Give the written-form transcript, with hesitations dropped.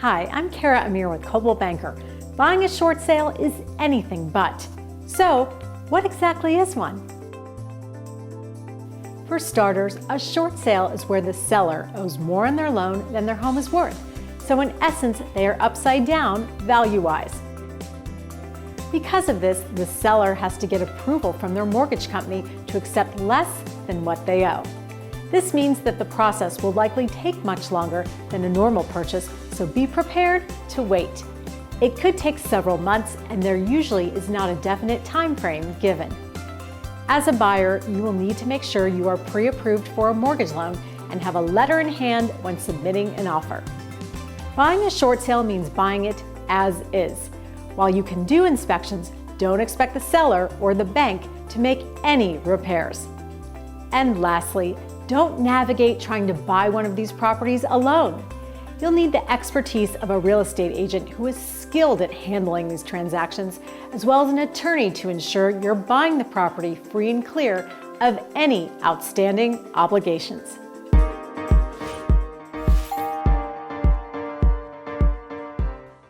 Hi, I'm Kara Amir with Coldwell Banker. Buying a short sale is anything but. So, what exactly is one? For starters, a short sale is where the seller owes more on their loan than their home is worth. So in essence, they are upside down value-wise. Because of this, the seller has to get approval from their mortgage company to accept less than what they owe. This means that the process will likely take much longer than a normal purchase, so be prepared to wait. It could take several months, and there usually is not a definite time frame given. As a buyer, you will need to make sure you are pre-approved for a mortgage loan and have a letter in hand when submitting an offer. Buying a short sale means buying it as is. While you can do inspections, don't expect the seller or the bank to make any repairs. And lastly, don't navigate trying to buy one of these properties alone. You'll need the expertise of a real estate agent who is skilled at handling these transactions, as well as an attorney to ensure you're buying the property free and clear of any outstanding obligations.